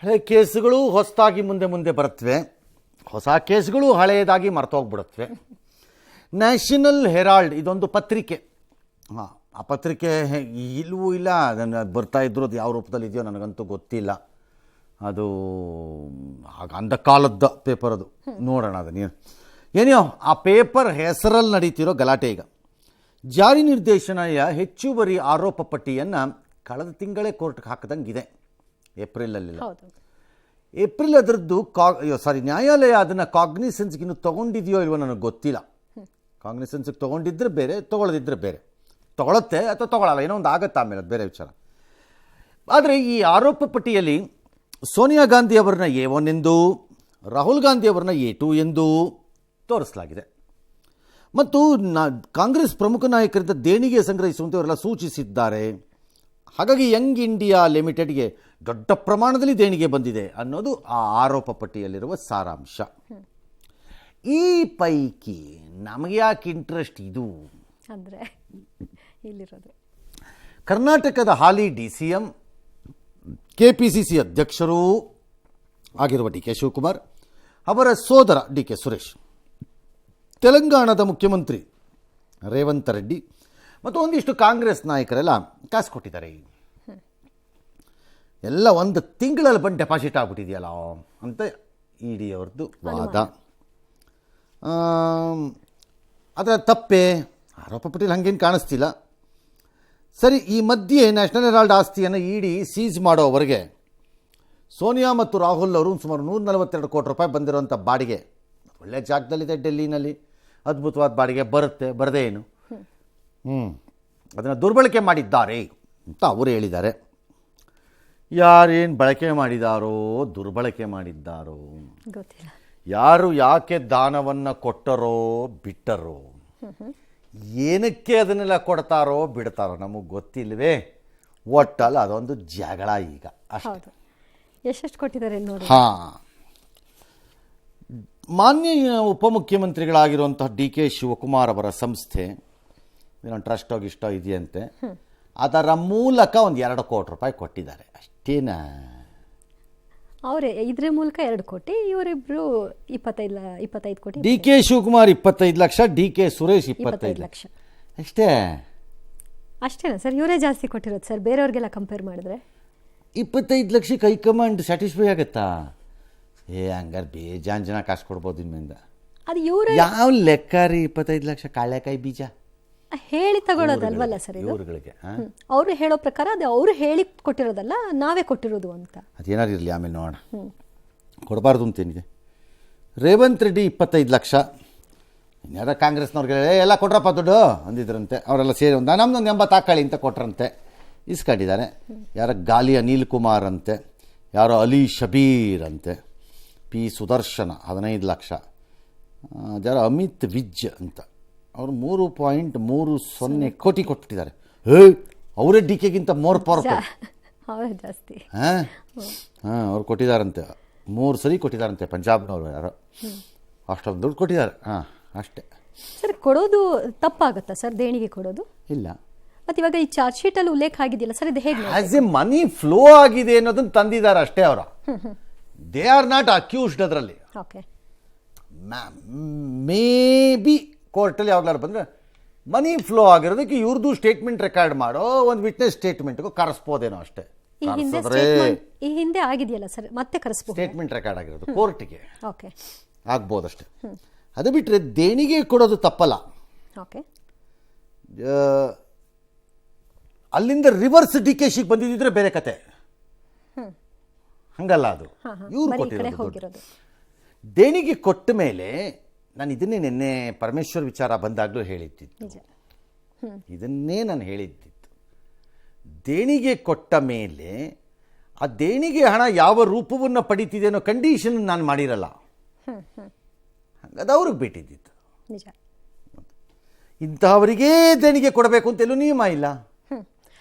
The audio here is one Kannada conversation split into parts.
ಹಳೆ ಕೇಸುಗಳು ಹೊಸದಾಗಿ ಮುಂದೆ ಮುಂದೆ ಬರುತ್ತವೆ, ಹೊಸ ಕೇಸುಗಳು ಹಳೆಯದಾಗಿ ಮರ್ತೋಗ್ಬಿಡುತ್ತವೆ. ನ್ಯಾಷನಲ್ ಹೆರಾಲ್ಡ್ ಇದೊಂದು ಪತ್ರಿಕೆ. ಆ ಪತ್ರಿಕೆ ಇಲ್ಲವೂ ಇಲ್ಲ, ಅದನ್ನು ಬರ್ತಾ ಇದ್ರು, ಅದು ಯಾವ ರೂಪದಲ್ಲಿ ಇದೆಯೋ ನನಗಂತೂ ಗೊತ್ತಿಲ್ಲ. ಅದು ಆಗ ಅಂದ ಕಾಲದ ಪೇಪರ್ ಅದು. ನೋಡೋಣ ಅದನ್ನು ಏನೋ ಆ ಪೇಪರ್ ಹೆಸರಲ್ಲಿ ನಡೀತಿರೋ ಗಲಾಟೆ. ಈಗ ಜಾರಿ ನಿರ್ದೇಶನಾಲಯ ಹೆಚ್ಚುವರಿ ಆರೋಪ ಪಟ್ಟಿಯನ್ನು ಕಳೆದ ತಿಂಗಳೇ ಕೋರ್ಟ್ಗೆ ಹಾಕಿದಂಗಿದೆ, ಏಪ್ರಿಲಲ್ಲಿಲ್ಲ. ಏಪ್ರಿಲ್ ಅದರದ್ದು ನ್ಯಾಯಾಲಯ ಅದನ್ನು ಕಾಗ್ನಿಸೆನ್ಸ್ಗೆ ಇನ್ನೂ ತೊಗೊಂಡಿದೆಯೋ ಇಲ್ವೋ ನನಗೆ ಗೊತ್ತಿಲ್ಲ. ಕಾಗ್ನಿಸೆನ್ಸ್ಗೆ ತೊಗೊಂಡಿದ್ರೆ ಬೇರೆ, ತೊಗೊಳ್ಳದಿದ್ದರೆ ಬೇರೆ. ತೊಗೊಳುತ್ತೆ ಅಥವಾ ತೊಗೊಳ್ಳಲ್ಲ, ಏನೋ ಒಂದು ಆಗುತ್ತೆ, ಆಮೇಲೆ ಅದು ಬೇರೆ ವಿಚಾರ. ಆದರೆ ಈ ಆರೋಪ ಪಟ್ಟಿಯಲ್ಲಿ ಸೋನಿಯಾ ಗಾಂಧಿ ಅವರನ್ನ A1 ಎಂದು, ರಾಹುಲ್ ಗಾಂಧಿ ಅವರನ್ನ A2 ಎಂದು ತೋರಿಸಲಾಗಿದೆ. ಮತ್ತು ಕಾಂಗ್ರೆಸ್ ಪ್ರಮುಖ ನಾಯಕರಿಂದ ದೇಣಿಗೆ ಸಂಗ್ರಹಿಸುವಂತೆ ಅವರೆಲ್ಲ ಸೂಚಿಸಿದ್ದಾರೆ. ಹಾಗಾಗಿ ಯಂಗ್ ಇಂಡಿಯಾ ಲಿಮಿಟೆಡ್ಗೆ ದೊಡ್ಡ ಪ್ರಮಾಣದಲ್ಲಿ ದೇಣಿಗೆ ಬಂದಿದೆ ಅನ್ನೋದು ಆ ಆರೋಪ ಪಟ್ಟಿಯಲ್ಲಿರುವ ಸಾರಾಂಶ. ಈ ಪೈಕಿ ನಮಗೆ ಯಾಕೆ ಇಂಟ್ರೆಸ್ಟ್ ಇದು ಅಂದರೆ, ಇಲ್ಲಿರೋದು ಕರ್ನಾಟಕದ ಹಾಲಿ DCM, KPCC ಅಧ್ಯಕ್ಷರೂ ಆಗಿರುವ DK ಶಿವಕುಮಾರ್ ಅವರ ಸೋದರ DK ಸುರೇಶ್, ತೆಲಂಗಾಣದ ಮುಖ್ಯಮಂತ್ರಿ ರೇವಂತ್ ರೆಡ್ಡಿ ಮತ್ತು ಒಂದಿಷ್ಟು ಕಾಂಗ್ರೆಸ್ ನಾಯಕರೆಲ್ಲ ಕಾಸು ಕೊಟ್ಟಿದ್ದಾರೆ. ಎಲ್ಲ ಒಂದು ತಿಂಗಳಲ್ಲಿ ಬಂದು ಡೆಪಾಸಿಟ್ ಆಗಿಬಿಟ್ಟಿದೆಯಲ್ಲ ಅಂತ ED ಅವ್ರದ್ದು ವಾದ. ಅದರ ತಪ್ಪೇ ಆರೋಪ ಪಟ್ಟಿಯಲ್ಲಿ ಹಾಗೇನು ಕಾಣಿಸ್ತಿಲ್ಲ. ಸರಿ, ಈ ಮಧ್ಯೆ ನ್ಯಾಷನಲ್ ಹೆರಾಲ್ಡ್ ಆಸ್ತಿಯನ್ನು ED ಸೀಸ್ ಮಾಡೋವರೆಗೆ ಸೋನಿಯಾ ಮತ್ತು ರಾಹುಲ್ ಅವರು ಸುಮಾರು 142 ಕೋಟಿ ರೂಪಾಯಿ ಬಂದಿರೋಂಥ ಬಾಡಿಗೆ, ಒಳ್ಳೆಯ ಜಾಗದಲ್ಲಿದೆ ಡೆಲ್ಲಿನಲ್ಲಿ, ಅದ್ಭುತವಾದ ಬಾಡಿಗೆ ಬರುತ್ತೆ, ಬರದೇ ಏನು, ಅದನ್ನು ದುರ್ಬಳಕೆ ಮಾಡಿದ್ದಾರೆ ಅಂತ ಅವರು ಹೇಳಿದ್ದಾರೆ. ಯಾರೇನು ಬಳಕೆ ಮಾಡಿದಾರೋ, ದುರ್ಬಳಕೆ ಮಾಡಿದ್ದಾರೋ ಗೊತ್ತಿಲ್ಲ. ಯಾರು ಯಾಕೆ ದಾನವನ್ನು ಕೊಟ್ಟರೋ ಬಿಟ್ಟರೋ, ಏನಕ್ಕೆ ಅದನ್ನೆಲ್ಲ ಕೊಡ್ತಾರೋ ಬಿಡ್ತಾರೋ ನಮಗೆ ಗೊತ್ತಿಲ್ವೇ. ಒಟ್ಟಲ್ಲ ಅದೊಂದು ಜಗಳ ಈಗ ಅಷ್ಟೇ. ಎಷ್ಟೆಷ್ಟು ಕೊಟ್ಟಿದ್ದಾರೆ ನೋಡಿ. ಮಾನ್ಯ ಉಪಮುಖ್ಯಮಂತ್ರಿಗಳಾಗಿರುವಂತಹ DK ಶಿವಕುಮಾರ್ ಅವರ ಸಂಸ್ಥೆ ಏನೋ ಟ್ರಸ್ಟೋ ಗಿಷ್ಟೋ ಇದೆಯಂತೆ, ಅದರ ಮೂಲಕ ಒಂದು 2 ಕೋಟಿ ರೂಪಾಯಿ ಕೊಟ್ಟಿದ್ದಾರೆ ಅಷ್ಟೇನಾ. ಅವರೇ ಇದ್ರ ಮೂಲಕ 2 ಕೋಟಿ, ಇವರಿಬ್ರು 25 ಕೋಟಿ. DK ಶಿವಕುಮಾರ್ 25 ಲಕ್ಷ, DK ಸುರೇಶ್ 25 ಲಕ್ಷ ಅಷ್ಟೇನಾ ಸರ್? ಇವರೇ ಜಾಸ್ತಿ ಕೊಟ್ಟಿರೋದು ಸರ್, ಬೇರೆಯವ್ರಿಗೆಲ್ಲ ಕಂಪೇರ್ ಮಾಡಿದ್ರೆ. 25 ಲಕ್ಷಕ್ಕೆ ಹೈಕಮಾಂಡ್ ಸ್ಯಾಟಿಸ್ಫೈ ಆಗುತ್ತಾ? ಹಂಗಾರೆ ಬೇಜಾನ್ ಜನ ಕಾಸು ಕೊಡ್ಬೋದು ಇನ್ಮೇಲಿಂದ. ಅದು ಇವರು ಯಾವ ಲೆಕ್ಕ ರೀ? 25 ಲಕ್ಷ ಕಾಳೆಕಾಯಿ ಬೀಜ ಹೇಳಿ ತಗೊಳ್ಳೋದಲ್ವಲ್ಲ ಸರ್ ಇದು. ಇವ್ರುಗಳಿಗೆ ಅವರು ಹೇಳೋ ಪ್ರಕಾರ ಅದು ಅವರು ಹೇಳಿ ಕೊಟ್ಟಿರೋದಲ್ಲ, ನಾವೇ ಕೊಟ್ಟಿರೋದು ಅಂತ. ಅದೇನಾರು ಇರಲಿ, ಆಮೇಲೆ ನೋಡೋಣ. ಕೊಡಬಾರ್ದು ಅಂತೇನಿದೆ. ರೇವಂತ್ ರೆಡ್ಡಿ 25 ಲಕ್ಷ. ಇನ್ಯಾರ ಕಾಂಗ್ರೆಸ್ನವ್ರಿಗೆ ಎಲ್ಲ ಕೊಟ್ರಪ್ಪ ದುಡ್ಡು ಅಂದಿದ್ರಂತೆ, ಅವರೆಲ್ಲ ಸೇರಿ ನಮ್ದೊಂದು 80 ಹಾಕಳಿ ಅಂತ ಕೊಟ್ರಂತೆ, ಇಸ್ಕೊಂಡಿದ್ದಾರೆ. ಯಾರ ಗಾಲಿ ಅನಿಲ್ ಕುಮಾರ್ ಅಂತೆ, ಯಾರೋ ಅಲಿ ಶಬೀರ್ ಅಂತೆ, P ಸುದರ್ಶನ 15 ಲಕ್ಷ, ಯಾರೋ ಅಮಿತ್ ವಿಜ್ ಅಂತ ಅವರು 3.30 ಕೋಟಿ ಕೊಟ್ಬಿಟ್ಟಿದ್ದಾರೆ. ಅವರೇ DKಗಿಂತ ಮೋರ್ ಪವರ್ಫುಲ್ ಜಾಸ್ತಿ. ಅವ್ರು ಕೊಟ್ಟಿದ್ದಾರಂತೆ, 3 ಸರಿ ಕೊಟ್ಟಿದ್ದಾರಂತೆ, ಪಂಜಾಬ್ನವರು ಯಾರೋ ಅಷ್ಟೊಂದು ದುಡ್ಡು ಕೊಟ್ಟಿದ್ದಾರೆ. ಅಷ್ಟೇ ಸರ್. ಕೊಡೋದು ತಪ್ಪಾಗುತ್ತಾ ಸರ್ ದೇಣಿಗೆ ಕೊಡೋದು? ಇಲ್ಲ. ಮತ್ತು ಇವಾಗ ಈ ಚಾರ್ಜ್ ಶೀಟಲ್ಲಿ ಉಲ್ಲೇಖ ಆಗಿದೆಯಲ್ಲ ಸರ್, ಇದು ಹೇಗೆ ಆಸ್ ಎ ಮನಿ ಫ್ಲೋ ಆಗಿದೆ ಅನ್ನೋದನ್ನು ತಂದಿದ್ದಾರೆ ಅಷ್ಟೇ. ಅವರ ದೇ ಆರ್ ನಾಟ್ ಅಕ್ಯೂಸ್ಡ್ ಅದರಲ್ಲಿ. ಓಕೆ, ಮೇ ಬಿ ಕೋರ್ಟಲ್ಲಿ ಯಾವಾಗಲಾರು ಬಂದರೆ ಮನಿ ಫ್ಲೋ ಆಗಿರೋದಕ್ಕೆ ಇವ್ರದ್ದು ಸ್ಟೇಟ್ಮೆಂಟ್ ರೆಕಾರ್ಡ್ ಮಾಡೋ ಒಂದು ವಿಟ್ನೆಸ್ ಸ್ಟೇಟ್ಮೆಂಟ್ಗೂ ಕರೆಸ್ಬೋದೇನೋ ಅಷ್ಟೇ. ಈ ಹಿಂದೆ ಆಗಿದೆಯಲ್ಲ ಸರ್, ಮತ್ತೆ ಕರೆಸ್ಬೋದು. ಸ್ಟೇಟ್ಮೆಂಟ್ ರೆಕಾರ್ಡ್ ಆಗಿರೋದು ಕೋರ್ಟಿಗೆ ಓಕೆ ಆಗ್ಬೋದಷ್ಟೇ. ಅದು ಬಿಟ್ಟರೆ ದೇಣಿಗೆ ಕೊಡೋದು ತಪ್ಪಲ್ಲ. ಓಕೆ, ಅಲ್ಲಿಂದ ರಿವರ್ಸ್ DKಶಿಗೆ ಬಂದಿದ್ದರೆ ಬೇರೆ ಕತೆ. ಹಂಗಲ್ಲ, ಅದು ಇವ್ರು ಕೊಟ್ಟಿರೋದು. ದೇಣಿಗೆ ಕೊಟ್ಟ ಮೇಲೆ ನಾನು ಇದನ್ನೇ ನಿನ್ನೆ ಪರಮೇಶ್ವರ್ ವಿಚಾರ ಬಂದಾಗಲೂ ಹೇಳಿದ್ದಿತ್ತು, ಇದನ್ನೇ ನಾನು ಹೇಳಿದ್ದಿತ್ತು. ದೇಣಿಗೆ ಕೊಟ್ಟ ಮೇಲೆ ಆ ದೇಣಿಗೆ ಹಣ ಯಾವ ರೂಪವನ್ನು ಪಡಿತಿದೆ ಅನ್ನೋ ಕಂಡೀಷನ್ ನಾನು ಮಾಡಿರಲ್ಲ, ಅದು ಅವ್ರಿಗೆ ಬಿಟ್ಟಿದ್ದಿತ್ತು. ಇಂತಹವರಿಗೇ ದೇಣಿಗೆ ಕೊಡಬೇಕು ಅಂತ ಎಲ್ಲೂ ನಿಯಮ ಇಲ್ಲ.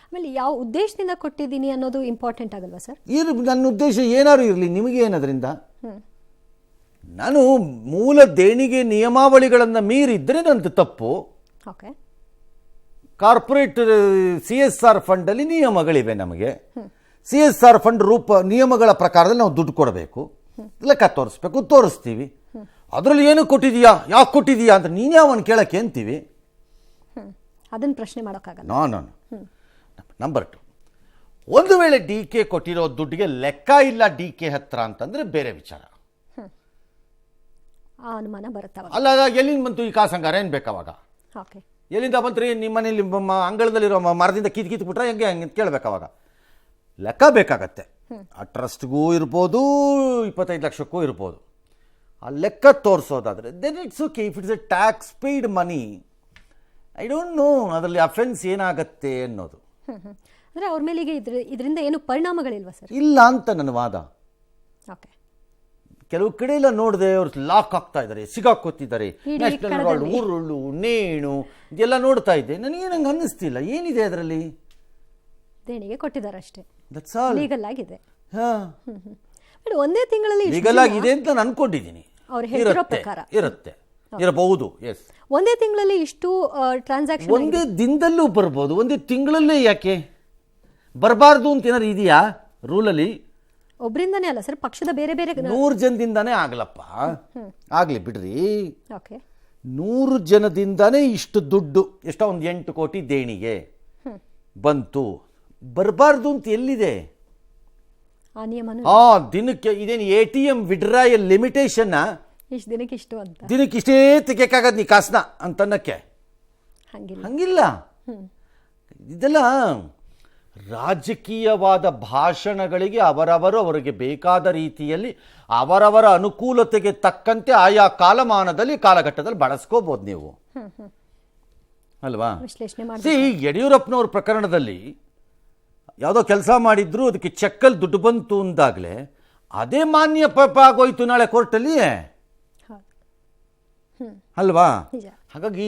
ಆಮೇಲೆ ಯಾವ ಉದ್ದೇಶದಿಂದ ಕೊಟ್ಟಿದ್ದೀನಿ ಅನ್ನೋದು ಇಂಪಾರ್ಟೆಂಟ್ ಆಗಲ್ವಾ ಸರ್? ನನ್ನ ಉದ್ದೇಶ ಏನಾದ್ರು ಇರಲಿ, ನಿಮಗೆ ಏನದರಿಂದ? ನಾನು ಮೂಲ ದೇಣಿಗೆ ನಿಯಮಾವಳಿಗಳನ್ನು ಮೀರಿದ್ರೆ ನಂದು ತಪ್ಪು. ಕಾರ್ಪೊರೇಟ್ CSR ಫಂಡಲ್ಲಿ ನಿಯಮಗಳಿವೆ ನಮಗೆ. CSR ಫಂಡ್ ನಿಯಮಗಳ ಪ್ರಕಾರದಲ್ಲಿ ನಾವು ದುಡ್ಡು ಕೊಡಬೇಕು, ಲೆಕ್ಕ ತೋರಿಸ್ಬೇಕು, ತೋರಿಸ್ತೀವಿ. ಅದರಲ್ಲಿ ಏನು ಕೊಟ್ಟಿದೀಯಾ, ಯಾಕೆ ಕೊಟ್ಟಿದೀಯಾ ಅಂತ ನೀನೇ ಅವನು ಕೇಳಕ್ಕೆ ಅಂತೀವಿ. ಅದನ್ನ ಪ್ರಶ್ನೆ ಮಾಡೋಕ್ಕಾಗಲ್ಲ. ನೋ. ನಂಬರ್ 2, ಒಂದು ವೇಳೆ DK ಕೊಟ್ಟಿರೋ ದುಡ್ಡಿಗೆ ಲೆಕ್ಕ ಇಲ್ಲ DK ಹತ್ರ ಅಂತಂದ್ರೆ ಬೇರೆ ವಿಚಾರ. ಆ ಅನುಮಾನ ಬರುತ್ತವ. ಅಲ್ಲ, ಎಲ್ಲಿಂದ ಬಂತು ಈ ಕಾಸಂಗಾರ, ಏನು ಬೇಕಾವಾಗ? ಓಕೆ, ಎಲ್ಲಿಂದ ಬಂತ್ರಿ? ನಿಮ್ಮ ಮನೇಲಿ ಅಂಗಳದಲ್ಲಿರೋ ಮರದಿಂದ ಕಿತ್ತು ಬಿಟ್ರೆ ಹೆಂಗೆ ಹಂಗೆ ಕೇಳಬೇಕಾವಾಗ ಲೆಕ್ಕ ಬೇಕಾಗತ್ತೆ. ಆ ಟ್ರಸ್ಟ್ಗೂ ಇರ್ಬೋದು, 25 ಲಕ್ಷಕ್ಕೂ ಇರ್ಬೋದು. ಆ ಲೆಕ್ಕ ತೋರಿಸೋದಾದ್ರೆ then it's okay. If it's a tax paid money, I don't know ಅದರಲ್ಲಿ ಅಫೆನ್ಸ್ ಏನಾಗತ್ತೆ ಅನ್ನೋದು. ಅಂದರೆ ಅವ್ರ ಮೇಲೆ ಈಗ ಇದರಿಂದ ಏನು ಪರಿಣಾಮಗಳಿಲ್ವಾ ಸರ್? ಇಲ್ಲ ಅಂತ ನನ್ನ ವಾದ. ಓಕೆ, ಕೆಲವು ಕಡೆ ಎಲ್ಲ ನೋಡಿದೆ, ಅವ್ರು ಲಾಕ್ ಆಗ್ತಾ ಇದ್ದಾರೆ, ಸಿಗಾಕೋತಿದ್ದಾರೆ, ನ್ಯಾಷನಲ್ ಹೆರಾಲ್ಡ್, ಉರುಳು, ನೇಣು ಇದೆಲ್ಲ ನೋಡ್ತಾ ಇದ್ದೆ. ನನಗೆ ನಂಗೆ ಅನ್ನಿಸ್ತಿಲ್ಲ ಏನಿದೆ ಅದರಲ್ಲಿ. ದೇಣಿಗೆ ಕೊಟ್ಟಿದ್ದಾರೆ ಅಷ್ಟೇ, ದಟ್ಸ್ ಆಲ್. ಲೀಗಲ್ ಆಗಿದೆ. ಬಟ್ ಒಂದೇ ತಿಂಗಳಲ್ಲಿ ಲೀಗಲ್ ಆಗಿದೆ ಅಂತ ನಾನು ಅನ್ಕೊಂಡಿದ್ದೀನಿ. ಅವ್ರು ಹೇಳಿರೋ ಪ್ರಕಾರ ಇರಬಹುದು. ಎಸ್, ಒಂದೇ ತಿಂಗಳಲ್ಲಿ ಇಷ್ಟು ಟ್ರಾನ್ಸಾಕ್ಷನ್ ಒಂದೇ ದಿನದಲ್ಲೂ ಬರ್ಬೋದು, ಒಂದೇ ತಿಂಗಳಲ್ಲೇ ಯಾಕೆ ಬರಬಾರ್ದು ಅಂತ ಏನಾದ್ರು ಇದೆಯಾ ರೂಲಲ್ಲಿ? ಒಬ್ಬರಿಂದನೇ ಅಲ್ಲ ಸರ್, ಪಕ್ಷದ ಬೇರೆ ಬೇರೆ 100 ಜನದಿಂದಾನೇ ಆಗ್ಲಪ್ಪ. ಆಗ್ಲಿ ಬಿಡ್ರಿ. ಓಕೆ, 100 ಜನದಿಂದಾನೇ ಇಷ್ಟು ದುಡ್ಡು, ಎಷ್ಟೋ ಒಂದು 8 ಕೋಟಿ ದೇಣಿಗೆ ಬಂತು. ಬರಬಾರ್ದು ಅಂತ ಎಲ್ಲಿದೆ ಆ ನಿಯಮನ? ದಿನಕ್ಕೆ ಇದೇನು ATM ವಿಡ್ರಾಯಲ್ ಲಿಮಿಟೇಷನ್? ಇಷ್ಟು ದಿನಕ್ಕೆ ಇಷ್ಟು ಅಂತ, ದಿನಕ್ಕೆ ಇಷ್ಟೇ ತೆಗಿಯಕ್ಕಾಗದ್ ನೀ ಕಾಸನ ಅಂತನ್ನಕ್ಕೆ ಹಂಗಿಲ್ಲ. ಇದೆಲ್ಲ ರಾಜಕೀಯವಾದ ಭಾಷಣಗಳಿಗೆ ಅವರಿಗೆ ಬೇಕಾದ ರೀತಿಯಲ್ಲಿ ಅವರವರ ಅನುಕೂಲತೆಗೆ ತಕ್ಕಂತೆ ಆಯಾ ಕಾಲಮಾನದಲ್ಲಿ ಕಾಲಘಟ್ಟದಲ್ಲಿ ಬಳಸ್ಕೋಬಹುದು ನೀವು, ಅಲ್ವಾ? ಯಡಿಯೂರಪ್ಪನವ್ರ ಪ್ರಕರಣದಲ್ಲಿ ಯಾವುದೋ ಕೆಲಸ ಮಾಡಿದ್ರು, ಅದಕ್ಕೆ ಚೆಕ್ಕಲ್ಲಿ ದುಡ್ಡು ಬಂತು ಅಂದಾಗಲೇ ಅದೇ ಮಾನ್ಯ ಆಗೋಯ್ತು ನಾಳೆ ಕೋರ್ಟಲ್ಲಿ, ಅಲ್ವಾ? ಹಾಗಾಗಿ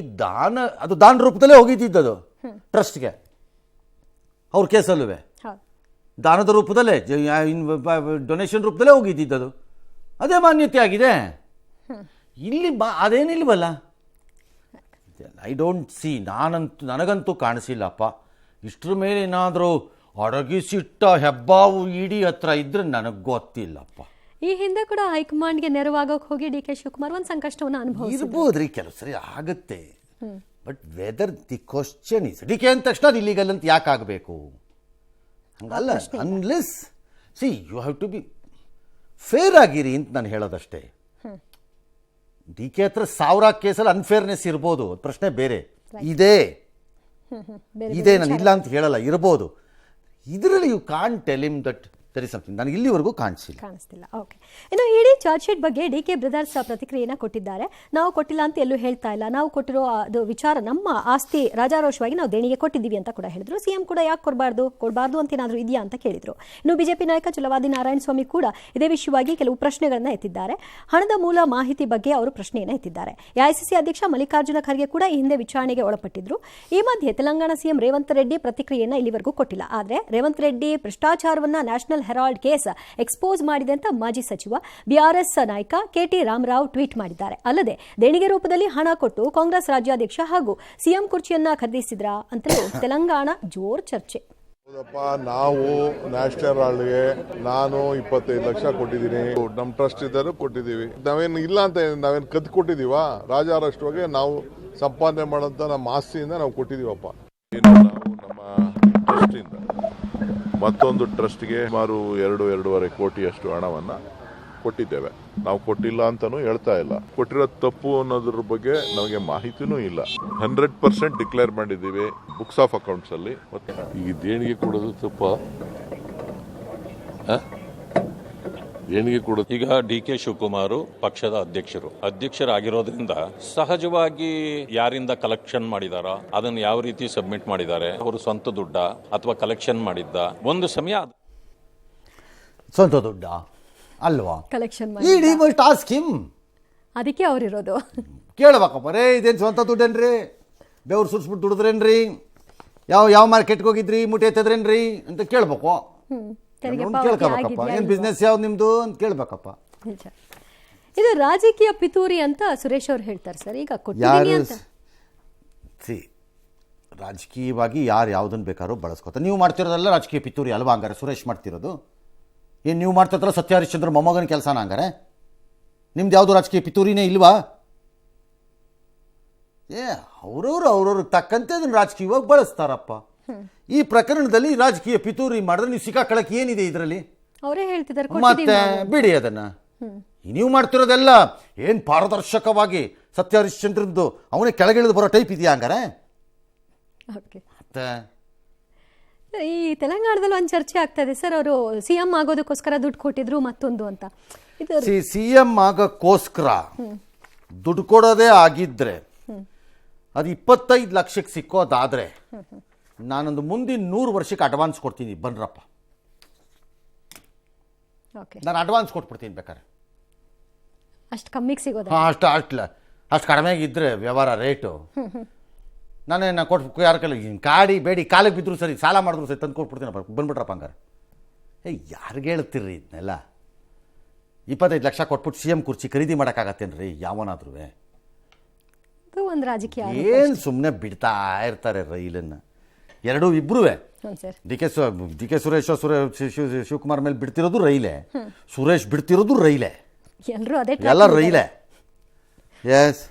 ಅದು ದಾನ ರೂಪದಲ್ಲೇ ಹೋಗಿದ್ದದು ಟ್ರಸ್ಟ್ಗೆ. ಅವ್ರ ಕೇಸಲ್ಲುವೆ ದಾನದ ರೂಪದಲ್ಲೇ, ಡೊನೇಷನ್ ರೂಪದಲ್ಲೇ ಹೋಗಿದ್ದದು, ಅದೇ ಮಾನ್ಯತೆ ಆಗಿದೆ. ಇಲ್ಲಿ ಅದೇನಿಲ್ವಲ್ಲ. ಐ ಡೋಂಟ್ ಸಿ, ನನಗಂತೂ ಕಾಣಿಸಿಲ್ಲಪ್ಪ. ಇಷ್ಟರ ಮೇಲೆ ಏನಾದರೂ ಅಡಗಿಸಿಟ್ಟ ಹೆಬ್ಬಾವು ಇಡೀ ಹತ್ರ ಇದ್ರೆ ನನಗೆ ಗೊತ್ತಿಲ್ಲಪ್ಪ. ಈ ಹಿಂದೆ ಕೂಡ ಹೈಕಮಾಂಡ್ಗೆ ನೆರವಾಗೋಕೆ ಹೋಗಿ DK ಶಿವಕುಮಾರ್ ಒಂದು ಸಂಕಷ್ಟವನ್ನು ಅನುಭವಿಸಿರ್ಬೋದ್ರಿ. ಕೆಲವು ಸರಿ ಆಗುತ್ತೆ. But whether the question is DK ಅಂದ ತಕ್ಷಣ ಅದು ಇಲ್ಲಿಗಲ್ ಅಂತ ಯಾಕೆ ಆಗಬೇಕು? ಹಂಗಲ್ಲ. Unless see you have to be fair ಆಗಿರಿ ಅಂತ ನಾನು ಹೇಳೋದಷ್ಟೇ. DK ಹತ್ರ 1000 ಕೇಸಲ್ಲಿ ಅನ್ಫೇರ್ನೆಸ್ ಇರ್ಬೋದು, ಪ್ರಶ್ನೆ ಬೇರೆ. ಇದೆ ನಾನು ಇಲ್ಲ ಅಂತ ಹೇಳಲ್ಲ, ಇರ್ಬೋದು. ಇದರಲ್ಲಿ you can't tell him that there is something. ನನಗೆ ಇಲ್ಲಿವರೆಗೂ ಕಾಣಿಸ್ತಿಲ್ಲ. ಓಕೆ, ಇನ್ನು ಇಡೀ ಚಾರ್ಜ್ ಶೀಟ್ ಬಗ್ಗೆ DK ಬ್ರದರ್ಸ್ ಪ್ರತಿಕ್ರಿಯೆಯನ್ನು ಕೊಟ್ಟಿದ್ದಾರೆ. ನಾವು ಕೊಟ್ಟಿಲ್ಲ ಅಂತ ಎಲ್ಲೂ ಹೇಳ್ತಾ ಇಲ್ಲ, ನಾವು ಕೊಟ್ಟಿರೋ ಅದು ವಿಚಾರ ನಮ್ಮ ಆಸ್ತಿ, ರಾಜಾರೋಷವಾಗಿ ನಾವು ದೇಣಿಗೆ ಕೊಟ್ಟಿದ್ದೀವಿ ಅಂತ ಕೂಡ ಹೇಳಿದ್ರು. CM ಕೂಡ ಯಾಕೆ ಕೊಡಬಾರ್ದು ಅಂತ ಏನಾದರೂ ಇದೆಯಾ ಅಂತ ಕೇಳಿದ್ರು. ಇನ್ನು ಬಿಜೆಪಿ ನಾಯಕ ಚಲವಾದಿ ನಾರಾಯಣಸ್ವಾಮಿ ಕೂಡ ಇದೇ ವಿಷಯವಾಗಿ ಕೆಲವು ಪ್ರಶ್ನೆಗಳನ್ನು ಎತ್ತಿದ್ದಾರೆ. ಹಣದ ಮೂಲ ಮಾಹಿತಿ ಬಗ್ಗೆ ಅವರು ಪ್ರಶ್ನೆಯನ್ನು ಎತ್ತಿದ್ದಾರೆ. AICC ಅಧ್ಯಕ್ಷ ಮಲ್ಲಿಕಾರ್ಜುನ ಖರ್ಗೆ ಕೂಡ ಈ ಹಿಂದೆ ವಿಚಾರಣೆಗೆ ಒಳಪಟ್ಟಿದ್ರು. ಈ ಮಧ್ಯೆ ತೆಲಂಗಾಣ CM ರೇವಂತ್ ರೆಡ್ಡಿ ಪ್ರತಿಕ್ರಿಯೆಯನ್ನು ಇಲ್ಲಿವರೆಗೂ ಕೊಟ್ಟಿಲ್ಲ. ಆದರೆ ರೇವಂತ್ ರೆಡ್ಡಿ ಭ್ರಷ್ಟಾಚಾರವನ್ನ ನ್ಯಾಷನಲ್ ಹೆರಾಲ್ಡ್ ಕೇಸ್ ಎಕ್ಸ್ಪೋಸ್ ಮಾಡಿದೆ ಅಂತ ಮಾಜಿ ಸಚಿವ BRS ನಾಯಕ KT ರಾಮರಾವ್ ಟ್ವೀಟ್ ಮಾಡಿದ್ದಾರೆ. ಅಲ್ಲದೆ ದೇಣಿಗೆ ರೂಪದಲ್ಲಿ ಹಣ ಕೊಟ್ಟು ಕಾಂಗ್ರೆಸ್ ರಾಜ್ಯಾಧ್ಯಕ್ಷ ಹಾಗೂ CM ಕುರ್ಚಿಯನ್ನ ಖರೀದಿಸಿದ್ರಾ ಅಂತಲೂ ತೆಲಂಗಾಣ ಜೋರ್ ಚರ್ಚೆ. ಹೌದಪ್ಪ, ನಾವು ನ್ಯಾಷನಲ್ ಹೆರಾಲ್ಡ್ಗೆ ನಾನು 25 ಲಕ್ಷ ಕೊಟ್ಟಿದ್ದೀನಿ. ನಮ್ಮ ಟ್ರಸ್ಟ್ ಇದ್ದರೂ ಕೊಟ್ಟಿದ್ದೀವಿ. ನಾವೇನು ಇಲ್ಲ ಅಂತ ನಾವೇನು ಕದ್ದು ಕೊಟ್ಟಿದ್ದೀವಾ? ರಾಜಾರಾಷ್ಟ್ರವಾಗಿ ನಾವು ಸಂಪಾದನೆ ಮಾಡೋಂಥ ನಮ್ಮ ಆಸ್ತಿಯಿಂದ ನಾವು ಕೊಟ್ಟಿದ್ದೀವಪ್ಪ. ನಾವು ನಮ್ಮ ಟ್ರಸ್ಟಿಂದ ಮತ್ತೊಂದು ಟ್ರಸ್ಟ್ಗೆ ಸುಮಾರು 2-2.5 ಕೋಟಿಯಷ್ಟು ಹಣವನ್ನು ಕೊಟ್ಟಿದ್ದೇವೆ. ನಾವು ಕೊಟ್ಟಿಲ್ಲ ಅಂತಲೂ ಹೇಳ್ತಾ ಇಲ್ಲ. ಕೊಟ್ಟಿರೋದು ತಪ್ಪು ಅನ್ನೋದ್ರ ಬಗ್ಗೆ ನಮಗೆ ಮಾಹಿತಿನೂ ಇಲ್ಲ. 100% ಡಿಕ್ಲೇರ್ ಮಾಡಿದ್ದೀವಿ ಬುಕ್ಸ್ ಆಫ್ ಅಕೌಂಟ್ಸ್ ಅಲ್ಲಿ. ಈ ದೇಣಿಗೆ ಕೊಡೋದು ತಪ್ಪ? ದೇಣಿಗೆ ಕೊಡೋದು ಈಗ DK ಶಿವಕುಮಾರ್ ಪಕ್ಷದ ಅಧ್ಯಕ್ಷರಾಗಿರೋದ್ರಿಂದ ಸಹಜವಾಗಿ ಯಾರಿಂದ ಕಲೆಕ್ಷನ್ ಮಾಡಿದಾರ, ಅದನ್ನು ಯಾವ ರೀತಿ ಸಬ್ಮಿಟ್ ಮಾಡಿದ್ದಾರೆ, ಅವರು ಸ್ವಂತ ದುಡ್ಡ ಅಥವಾ ಕಲೆಕ್ಷನ್ ಮಾಡಿದ್ದ, ಒಂದು ಸಮಯ ಸ್ವಂತ ದುಡ್ಡ ಅಲ್ವಾ ಕಲೆಕ್ಷನ್ ಅದಕ್ಕೆ ಅವರಿರೋದು. ಕೇಳಬೇಕಪ್ಪ ರೇ, ಇದೇನು ಸ್ವಂತ ದುಡ್ಡೇನ್ರಿ? ಬೆವ್ರು ಸುರಿಸ್ಬಿಟ್ಟು ದುಡಿದ್ರೇನ್ರಿ? ಯಾವ ಮಾರ್ಕೆಟ್ಗೆ ಹೋಗಿದ್ರಿ, ಮುಟ್ಟೆ ಎತ್ತದ್ರೇನ್ರಿ ಅಂತ ಕೇಳ್ಬೇಕು. ಕೇಳ್ಕೋಬೇಕಪ್ಪ. ಏನು ಬಿಸ್ನೆಸ್ ಯಾವ್ದು ನಿಮ್ದು ಅಂತ ಕೇಳ್ಬೇಕಪ್ಪ. ಇದು ರಾಜಕೀಯ ಪಿತೂರಿ ಅಂತ ಸುರೇಶ್ ಅವ್ರು ಹೇಳ್ತಾರೆ ಸರ್. ಈಗ ಕೊಟ್ಟಿದ್ದೀನಿ ಅಂತ ರಾಜಕೀಯವಾಗಿ ಯಾರು ಯಾವುದನ್ನು ಬೇಕಾದ್ರೂ ಬಳಸ್ಕೋತಾರೆ. ನೀವು ಮಾಡ್ತಿರೋದೆಲ್ಲ ರಾಜಕೀಯ ಪಿತೂರಿ ಅಲ್ವಾ ಹಂಗಾರೆ? ಸುರೇಶ್ ಮಾಡ್ತಿರೋದು ಏನು? ನೀವು ಮಾಡ್ತಿರ್ತಾರ ಸತ್ಯ ಹರಿಶ್ಚಂದ್ರ ಮೊಮ್ಮಗನ ಕೆಲಸನ ಹಂಗಾರೆ? ನಿಮ್ದು ಯಾವುದು ರಾಜಕೀಯ ಪಿತೂರಿನೇ ಇಲ್ವಾ? ಅವ್ರವ್ರಿಗೆ ತಕ್ಕಂತೆ ಅದನ್ನು ರಾಜಕೀಯವಾಗಿ ಬಳಸ್ತಾರಪ್ಪ. ಈ ಪ್ರಕರಣದಲ್ಲಿ ರಾಜಕೀಯ ಪಿತೂರಿ ಮಾಡಿದ್ರೆ ನೀವು ಸಿಕ್ಕಾಕೊಳ್ಳಕ್ಕೆ ಏನಿದೆ ಇದರಲ್ಲಿ? ಅವರೇ ಹೇಳ್ತಿದ್ದಾರೆ ಮತ್ತೆ ಬಿಡಿ ಅದನ್ನ. ನೀವು ಮಾಡ್ತಿರೋದೆಲ್ಲ ಏನು ಪಾರದರ್ಶಕವಾಗಿ ಸತ್ಯ ಹರಿಶ್ಚಂದ್ರದ್ದು ಅವನೇ ಕೆಳಗಿಳಿದು ಬರೋ ಟೈಪ್ ಇದೆಯಾ ಹಂಗಾರೆ? ಓಕೆ. ಮತ್ತೆ ಈ ತೆಲಂಗಾಣದಲ್ಲಿ ಒಂದು ಚರ್ಚೆ ಆಗ್ತಾ ಇದೆ ಸರ್, ಅವರು CM ಆಗೋದಕ್ಕೋಸ್ಕರ ದುಡ್ಡು ಕೊಟ್ಟಿದ್ರು ಮತ್ತೊಂದು ಅಂತ. ಇದು CM ಆಗೋಕ್ಕೋಸ್ಕರ ದುಡ್ಡು ಕೊಡೋದೇ ಆಗಿದ್ರೆ ಅದು 25 ಲಕ್ಷಕ್ಕೆ ಸಿಕ್ಕೋದಾದ್ರೆ ನಾನೊಂದು ಮುಂದಿನ 100 ವರ್ಷಕ್ಕೆ ಅಡ್ವಾನ್ಸ್ ಕೊಡ್ತೀನಿ, ಬನ್ರಪ್ಪ. ಓಕೆ, ನಾನು ಅಡ್ವಾನ್ಸ್ ಕೊಟ್ಬಿಡ್ತೀನಿ ಬೇಕಾರೆ. ಅಷ್ಟು ಕಮ್ಮಿಗೆ ಸಿಗೋದು? ಹಾಂ, ಅಷ್ಟು ಕಡಿಮೆಗಿದ್ರೆ ವ್ಯವಹಾರ ರೇಟು ನಾನೇನು ಕೊಟ್ಟು ಯಾರ ಕೈಲಿ ಕಾಡಿ ಬೇಡಿ ಕಾಲಿಗೆ ಬಿದ್ದರೂ ಸರಿ, ಸಾಲ ಮಾಡಿದ್ರು ಸರಿ ತಂದು ಕೊಟ್ಬಿಡ್ತೀನಪ್ಪ, ಬಂದ್ಬಿಟ್ರಪ್ಪ ಹಂಗಾರೆ. ಯಾರಿಗೆ ಹೇಳ್ತಿರ್ರಿ ಇದನ್ನೆಲ್ಲ? 25 ಲಕ್ಷ ಕೊಟ್ಬಿಟ್ಟು CM ಕುರ್ಚಿ ಖರೀದಿ ಮಾಡೋಕ್ಕಾಗತ್ತೇನ್ರಿ ಯಾವನಾದ್ರೂ? ಇದು ಒಂದು ರಾಜಕೀಯ ಏನು ಸುಮ್ಮನೆ ಬಿಡ್ತಾ ಇರ್ತಾರೆ ರೈಲನ್ನು. ಇಬ್ಬರೂ sir. D K Suresh Shivakumar ಮೇಲೆ ಬಿಡ್ತಿರೋದು ರೈಲೇ, ಸುರೇಶ್ ಬಿಡ್ತಿರೋದು ರೈಲೇ, ಎಲ್ಲರೂ ಅದೇ ಎಲ್ಲ ರೈಲೇ. ಎಸ್.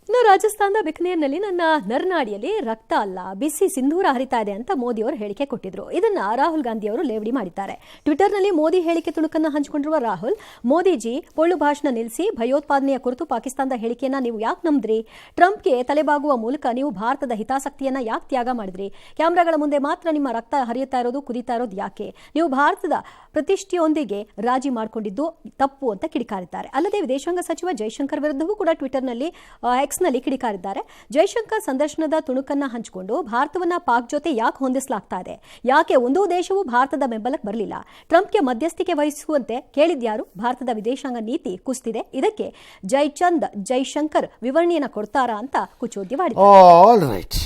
ಇನ್ನು ರಾಜಸ್ಥಾನದ ಬಿಕನೇರ್ನಲ್ಲಿ ನನ್ನ ನರ್ನಾಡಿಯಲ್ಲಿ ರಕ್ತ ಅಲ್ಲ ಬಿಸಿ ಸಿಂಧೂರ ಹರಿತಾ ಇದೆ ಅಂತ ಮೋದಿ ಅವರು ಹೇಳಿಕೆ ಕೊಟ್ಟಿದ್ರು. ಇದನ್ನ ರಾಹುಲ್ ಗಾಂಧಿ ಅವರು ಲೇವಡಿ ಮಾಡಿದ್ದಾರೆ. ಟ್ವಿಟರ್ನಲ್ಲಿ ಮೋದಿ ಹೇಳಿಕೆ ತುಣುಕನ್ನು ಹಂಚಿಕೊಂಡಿರುವ ರಾಹುಲ್, ಮೋದಿಜಿ ಪೊಳ್ಳು ಭಾಷಣ ನಿಲ್ಲಿಸಿ, ಭಯೋತ್ಪಾದನೆಯ ಕುರಿತು ಪಾಕಿಸ್ತಾನದ ಹೇಳಿಕೆಯನ್ನ ನೀವು ಯಾಕೆ ನಂಬಿದ್ರಿ? ಟ್ರಂಪ್ಗೆ ತಲೆಬಾಗುವ ಮೂಲಕ ನೀವು ಭಾರತದ ಹಿತಾಸಕ್ತಿಯನ್ನ ಯಾಕೆ ತ್ಯಾಗ ಮಾಡಿದ್ರಿ? ಕ್ಯಾಮ್ರಾಗಳ ಮುಂದೆ ಮಾತ್ರ ನಿಮ್ಮ ರಕ್ತ ಹರಿಯುತ್ತಾ ಇರೋದು, ಕುದೀತಾ ಇರೋದು ಯಾಕೆ? ನೀವು ಭಾರತದ ಪ್ರತಿಷ್ಠೆಯೊಂದಿಗೆ ರಾಜಿ ಮಾಡಿಕೊಂಡಿದ್ದು ತಪ್ಪು ಅಂತ ಕಿಡಿಕಾರಿದ್ದಾರೆ. ಅಲ್ಲದೆ ವಿದೇಶಾಂಗ ಸಚಿವ ಜೈಶಂಕರ್ ವಿರುದ್ಧವೂ ಕೂಡ ಟ್ವಿಟರ್ನಲ್ಲಿ ಎಕ್ಸ್ನಲ್ಲಿ ಕಿಡಿಕಾರಿದ್ದಾರೆ. ಜೈಶಂಕರ್ ಸಂದರ್ಶನದ ತುಣುಕನ್ನ ಹಂಚಿಕೊಂಡು ಭಾರತವನ್ನ ಪಾಕ್ ಜೊತೆ ಯಾಕೆ ಹೊಂದಿಸಲಾಗ್ತಾ ಇದೆ? ಯಾಕೆ ಒಂದೂ ದೇಶವೂ ಭಾರತದ ಬೆಂಬಲಕ್ಕೆ ಬರಲಿಲ್ಲ? ಟ್ರಂಪ್ಗೆ ಮಧ್ಯಸ್ಥಿಕೆ ವಹಿಸುವಂತೆ ಕೇಳಿದ್ಯಾರು? ಭಾರತದ ವಿದೇಶಾಂಗ ನೀತಿ ಕುಸಿದಿದೆ, ಇದಕ್ಕೆ ಜೈಶಂಕರ್ ವಿವರಣೆಯನ್ನ ಕೊಡ್ತಾರಾ ಅಂತ ಕುಚೋದ್ಯವಾಡಿದ್ದಾರೆ. All right.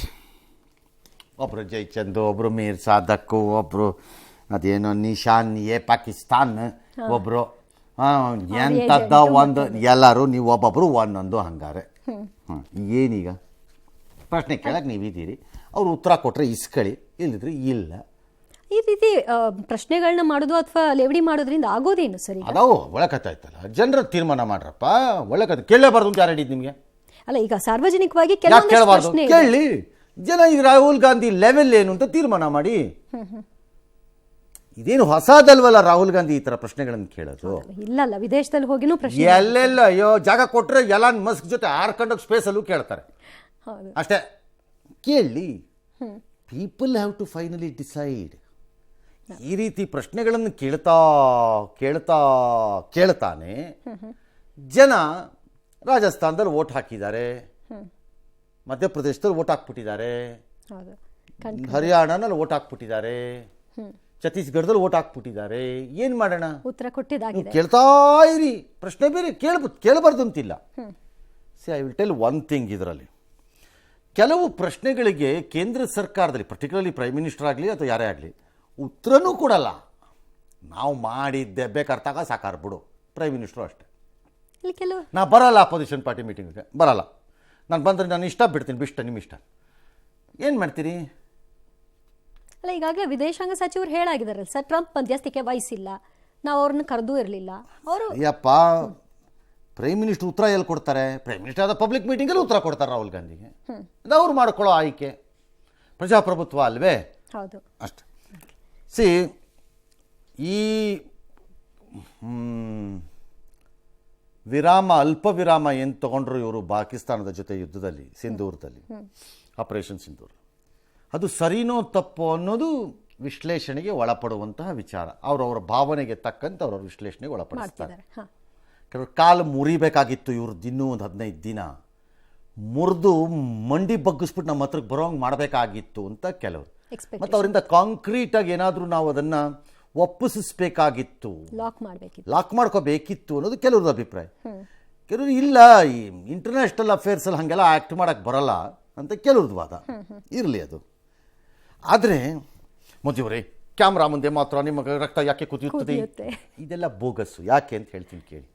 ಒಬ್ರು ಜೈಚಂದ್, ಒಬ್ರು ಮೀರ್ ಸಾದಕ್, ಒಬ್ರು ಅದೇನೋ ನಿಶಾನ್ ಪಾಕಿಸ್ತಾನ್, ಒಬ್ರು ಎಂಥದ್ದ ಒಂದು, ಎಲ್ಲರೂ ನೀವು ಒಬ್ಬೊಬ್ರು ಒಂದೊಂದು ಹಂಗಾರೆ. ಏನೀಗ ಪ್ರಶ್ನೆ ಕೇಳಕ್ಕೆ ನೀವಿದ್ದೀರಿ, ಅವ್ರು ಉತ್ತರ ಕೊಟ್ಟರೆ ಇಸ್ಕಳಿ, ಇಲ್ಲಿದ್ರೆ ಇಲ್ಲ. ಈ ರೀತಿ ಪ್ರಶ್ನೆಗಳನ್ನ ಮಾಡೋದು ಅಥವಾ ಲೇವಡಿ ಮಾಡೋದ್ರಿಂದ ಆಗೋದೇನು ಸರಿ? ಅದಾವು ಒಳಕತ್ತಾಯ್ತಲ್ಲ, ಜನರ ತೀರ್ಮಾನ ಮಾಡ್ರಪ್ಪ. ಒಳಕತ್ತ ಕೇಳಲೇಬಾರ್ದು ಅಂತ ಯಾರು ಹೇಳಿದ್ದು ನಿಮಗೆ? ಅಲ್ಲ, ಈಗ ಸಾರ್ವಜನಿಕವಾಗಿ ಯಾಕೆ ಕೇಳಬಾರ್ದು? ಕೇಳಿ. ಜನ ಈ ರಾಹುಲ್ ಗಾಂಧಿ ಲೆವೆಲ್ ಏನು ಅಂತ ತೀರ್ಮಾನ ಮಾಡಿ. ಇದೇನು ಹೊಸದಲ್ವಲ್ಲ ರಾಹುಲ್ ಗಾಂಧಿ ಈ ಥರ ಪ್ರಶ್ನೆಗಳನ್ನು ಕೇಳೋದು? ಇಲ್ಲಲ್ಲ, ವಿದೇಶದಲ್ಲಿ ಹೋಗಿನೂ ಪ್ರಶ್ನೆ ಎಲ್ಲೆಲ್ಲ ಅಯ್ಯೋ ಜಾಗ ಕೊಟ್ಟರೆ ಎಲಾನ್ ಮಸ್ಕ್ ಜೊತೆ ಆರ್ಕಂಡೋಗಿ ಸ್ಪೇಸಲ್ಲೂ ಕೇಳ್ತಾರೆ. ಅಷ್ಟೇ, ಕೇಳಿ. People have to finally decide. ಈ ರೀತಿ ಪ್ರಶ್ನೆಗಳನ್ನು ಕೇಳ್ತಾನೆ ಜನ ರಾಜಸ್ಥಾನದಲ್ಲಿ ವೋಟ್ ಹಾಕಿದ್ದಾರೆ, ಮಧ್ಯಪ್ರದೇಶದಲ್ಲಿ ವೋಟ್ ಹಾಕ್ಬಿಟ್ಟಿದ್ದಾರೆ, ಹರಿಯಾಣನಲ್ಲಿ ವೋಟ್ ಹಾಕ್ಬಿಟ್ಟಿದ್ದಾರೆ, ಛತ್ತೀಸ್ಗಢದಲ್ಲಿ ವೋಟ್ ಹಾಕ್ಬಿಟ್ಟಿದ್ದಾರೆ. ಏನು ಮಾಡೋಣ? ಉತ್ತರ ಕೊಟ್ಟಿದ್ದಾಗಿದೆ. ಕೇಳ್ತಾ ಇರಿ. ಪ್ರಶ್ನೆ ಬೇರೆ ಕೇಳಬಾರ್ದು ಅಂತಿಲ್ಲ. I will tell one thing. ಇದರಲ್ಲಿ ಕೆಲವು ಪ್ರಶ್ನೆಗಳಿಗೆ ಕೇಂದ್ರ ಸರ್ಕಾರದಲ್ಲಿ, ಪರ್ಟಿಕ್ಯುಲರ್ಲಿ ಪ್ರೈಮ್ ಮಿನಿಸ್ಟರ್ ಆಗಲಿ ಅಥವಾ ಯಾರೇ ಆಗಲಿ, ಉತ್ತರನೂ ಕೊಡಲ್ಲ. ನಾವು ಮಾಡಿದ್ದೆ ಬೇಕಾರ್ತಾಗ ಸಾಕಾರ ಬಿಡು. ಪ್ರೈಮ್ ಮಿನಿಸ್ಟ್ರು ಅಷ್ಟೇ. ನಾ ಬರಲ್ಲ ಅಪೋಸಿಷನ್ ಪಾರ್ಟಿ ಮೀಟಿಂಗ್ಗೆ, ಬರಲ್ಲ. ನಾನು ಬಂದರೆ ನಾನು ಇಷ್ಟ ಬಿಡ್ತೀನಿ, ಬಿಷ್ಟ ನಿಮ್ಮ ಇಷ್ಟ. ಏನು ಮಾಡ್ತೀರಿ? ಅಲ್ಲ, ಈಗಾಗಲೇ ವಿದೇಶಾಂಗ ಸಚಿವರು ಹೇಳಾಗಿದ್ದಾರಲ್ಲ ಸರ್, ಟ್ರಂಪ್ ಮಧ್ಯಸ್ಥಿಕೆ ವಹಿಸಿಲ್ಲ, ನಾವು ಅವ್ರನ್ನ ಕರೆದೂ ಇರಲಿಲ್ಲ. ಅವರು ಅಯ್ಯಪ್ಪ, ಪ್ರೈಮ್ ಮಿನಿಸ್ಟರ್ ಉತ್ತರ ಎಲ್ಲಿ ಕೊಡ್ತಾರೆ? ಪ್ರೈಮ್ ಮಿನಿಸ್ಟರ್ ಆದ ಪಬ್ಲಿಕ್ ಮೀಟಿಂಗಲ್ಲಿ ಉತ್ತರ ಕೊಡ್ತಾರೆ ರಾಹುಲ್ ಗಾಂಧಿಗೆ. ಅದು ಅವ್ರು ಮಾಡ್ಕೊಳ್ಳೋ ಆಯ್ಕೆ, ಪ್ರಜಾಪ್ರಭುತ್ವ ಅಲ್ವೇ? ಹೌದು, ಅಷ್ಟೆ. ಸಿ, ಈ ಅಲ್ಪ ವಿರಾಮ ಏನು ತಗೊಂಡ್ರು ಇವರು ಪಾಕಿಸ್ತಾನದ ಜೊತೆ ಯುದ್ಧದಲ್ಲಿ, ಸಿಂಧೂರದಲ್ಲಿ, ಆಪರೇಷನ್ ಸಿಂಧೂರ್, ಅದು ಸರಿನೋ ತಪ್ಪೋ ಅನ್ನೋದು ವಿಶ್ಲೇಷಣೆಗೆ ಒಳಪಡುವಂತಹ ವಿಚಾರ. ಅವರವರ ಭಾವನೆಗೆ ತಕ್ಕಂತೆ ಅವರವ್ರ ವಿಶ್ಲೇಷಣೆಗೆ ಒಳಪಡಿಸ್ತಾರೆ. ಕೆಲವರು ಕಾಲು ಮುರಿಬೇಕಾಗಿತ್ತು ಇವ್ರದ್ದು ಇನ್ನೂ ಒಂದು 15 ದಿನ, ಮುರಿದು ಮಂಡಿ ಬಗ್ಗಿಸ್ಬಿಟ್ಟು ನಮ್ಮ ಹತ್ರಕ್ಕೆ ಬರೋಂಗೆ ಮಾಡಬೇಕಾಗಿತ್ತು ಅಂತ ಕೆಲವರು. ಮತ್ತು ಅವರಿಂದ ಕಾಂಕ್ರೀಟಾಗಿ ಏನಾದರೂ ನಾವು ಅದನ್ನು ಒಪ್ಪಿಸಬೇಕಾಗಿತ್ತು, ಲಾಕ್ ಮಾಡ್ಕೋಬೇಕಿತ್ತು ಅನ್ನೋದು ಕೆಲವ್ರದ್ದು ಅಭಿಪ್ರಾಯ. ಕೆಲವರು ಇಲ್ಲ, ಈ ಇಂಟರ್ನ್ಯಾಷನಲ್ ಅಫೇರ್ಸಲ್ಲಿ ಹಾಗೆಲ್ಲ ಆ್ಯಕ್ಟ್ ಮಾಡೋಕ್ಕೆ ಬರಲ್ಲ ಅಂತ ಕೆಲವ್ರದ್ದು ವಾದ. ಇರಲಿ ಅದು. ಆದರೆ ಮೋದಿಯವರೇ, ಕ್ಯಾಮ್ರಾ ಮುಂದೆ ಮಾತ್ರ ನಿಮ್ಮ ರಕ್ತ ಯಾಕೆ ಕುದಿಯುತ್ತದೆ, ಇದೆಲ್ಲ ಬೋಗಸ್ಸು. ಯಾಕೆ ಅಂತ ಹೇಳ್ತೀನಿ ಕೇಳಿ.